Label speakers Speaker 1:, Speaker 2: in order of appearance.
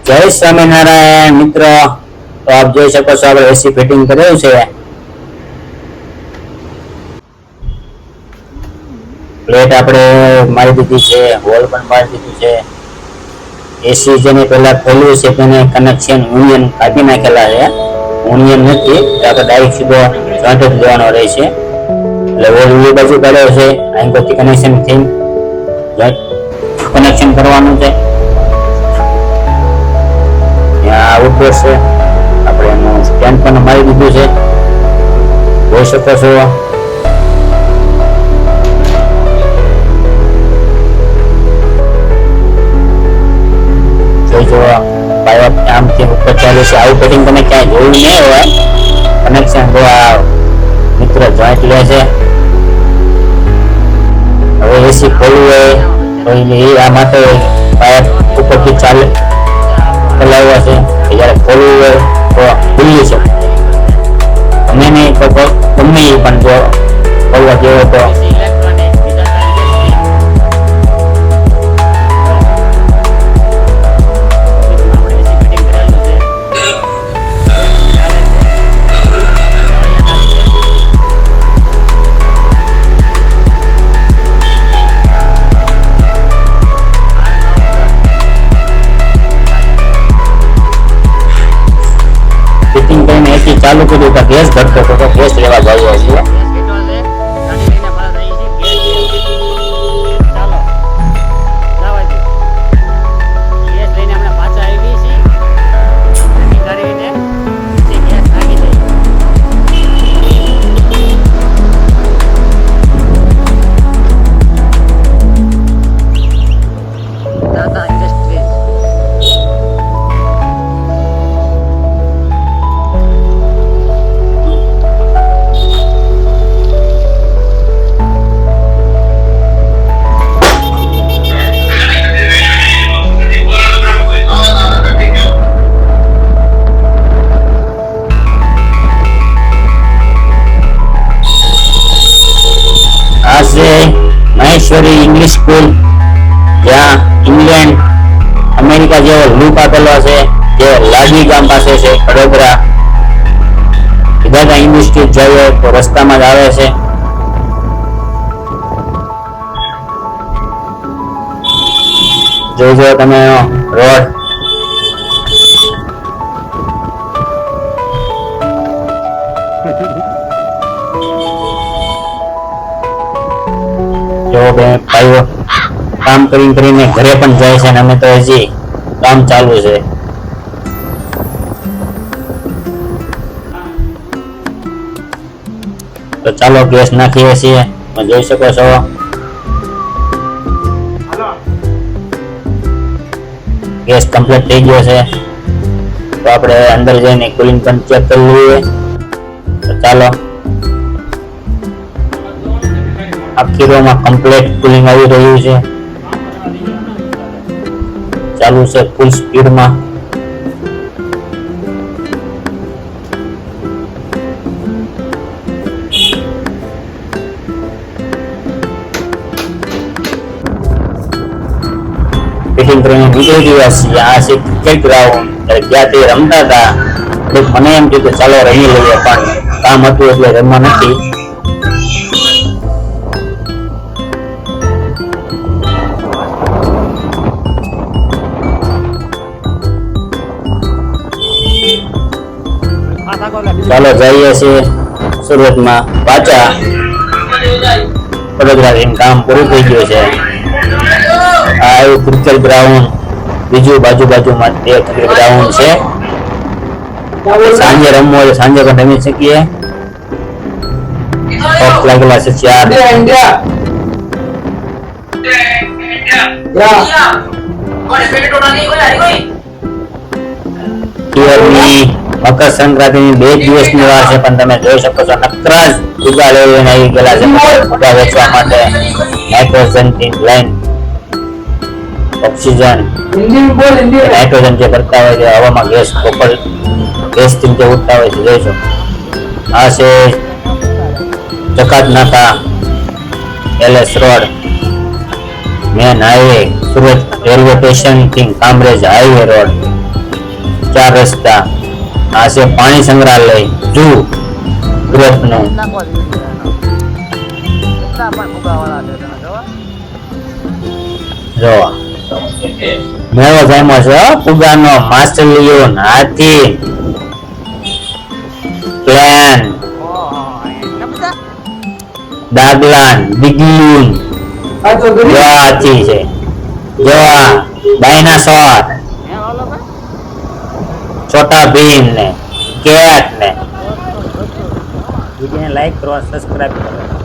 Speaker 1: જય સ્વામિનારાયણ મિત્રો, તો આપ જોઈ શકો છો આપણે એસી ફિટિંગ કરેલું છે. પ્લેટ આપણે મારી દીધી છે, હોલ પણ મારી દીધું છે. એસી જેને પહેલા ખોલ્યું છે તેને કનેક્શન યુનિયન કાઢી નાખેલા છે. યુનિયન નથી, આપણે ડાયરેક્ટ સીધો જોઈન્ટ જ લેવાનો રહે છે. એટલે હોલ એ બાજુ કાઢ્યો છે, અહીં પછી કનેક્શન થી કનેક્શન કરવાનું છે. આઉટડોર છે, આપણે એનું સ્ટેન્ડ પણ મારી દીધું છે, જોઈ શકો છો. જોઈજો પાઇપ આમથી ઉપર ચાલે છે. આવું ફિટિંગ તમે ક્યાંય જોયું નહીં હોય. કનેક્શન જો આ મિત્ર જોઈન્ટ લે છે. હવે એસી ખોલવું હોય તો એ આ માટે પાઇપ ઉપરથી ચાલે ચલાવ્યા છે. જયારે ખોલવું હોય તો ખુલ્લી છે, અને નહીં તો ગમે એ પણ જો ખોલવા જેવો તો ચાલુ કર્યું તો ગેસ ઘટતો હતો, ગેસ લેવા જઈએ છીએ. મહેશ્વરી ઇંગ્લિશ સ્કૂલ, જ્યાં ઇંગ્લેન્ડ અમેરિકા જેવો લુક આપેલો છે, જે લાડી ગામ પાસે છે, વડોદરા. બધા ઇન્સ્ટિટ્યૂટ જઈએ તો રસ્તામાં જ આવે છે. જોજો તમે રોડ ભાઈઓ કામ કરીને ઘરે પણ જાય છે, અને અમે તો હજી કામ ચાલુ છે. તો ચાલો ગેસ નાખીએ છીએ, જોઈ શકો છો. ગેસ કમ્પ્લીટ થઈ ગયો છે, તો આપણે અંદર જઈને કુલિંગ પણ ચેક કરી લઈએ. તો ચાલો, આખી રોમાં કમ્પ્લીટ કુલિંગ આવી રહ્યું છે, ચાલુ છે ફૂલ સ્પીડમાં. ફિટિંગ કરીને નીકળી ગયા છીએ. આ છે ક્રિકેટ ગ્રાઉન્ડ. ગયા તે રમતા હતા, મને એમ થયું કે ચાલો રમી લઈએ, પણ કામ હતું એટલે રમવા નથી. ચાલો જઈએ છીએ સુરતમાં પાછા. વડોદરા કામ પૂરું થઈ ગયું છે. આ એવું ક્રિકેટ ગ્રાઉન્ડ, બીજું બાજુમાં તે ક્રિકેટ ગ્રાઉન્ડ છે. સાંજે રમવું હોય સાંજે પણ રમી શકીએ. બોક્સ લાગેલા છે 4. મકર સંક્રાંતિની 2 દિવસની વાર છે, પણ તમે જોઈ શકો છો નકરા જ ઉગા લઈને આવી ગયેલા છે ઉગા વેચવા માટે. નાઇટ્રોજન લાઈન, ઓક્સિજન, નાઇટ્રોજન જે કરતા હોય છે હવામાં, ગેસ કોપર ગેસ થી જે ઉઠતા હોય છે, જોઈશો. આ છે ચકાત નાકા, L S road, main highway, Surat railway station થી કામરેજ હાઈવે રોડ. ચાર રસ્તા, આ છે પાણી સંગ્રહાલય, જૂ ગુજરાતનું.
Speaker 2: નાખવા દીધું એનો. કેટલા પણ ફુગાવાળા છે તમે જોવા.
Speaker 1: જો મેળો ફેમસ છે હો, ફુગાનો, માછલીઓ, હાથી, પ્લેન,
Speaker 2: ઓહો એટલા બધા.
Speaker 1: ડાગલાન, બિગલુન, જો આ હાથી છે, જો આ ડાયનાસોર,
Speaker 2: હે ઓલો ભાઈ.
Speaker 1: છોટા ભીમ ને કેટ ને. વિડીયોને લાઈક કરો, સબસ્ક્રાઇબ કરો.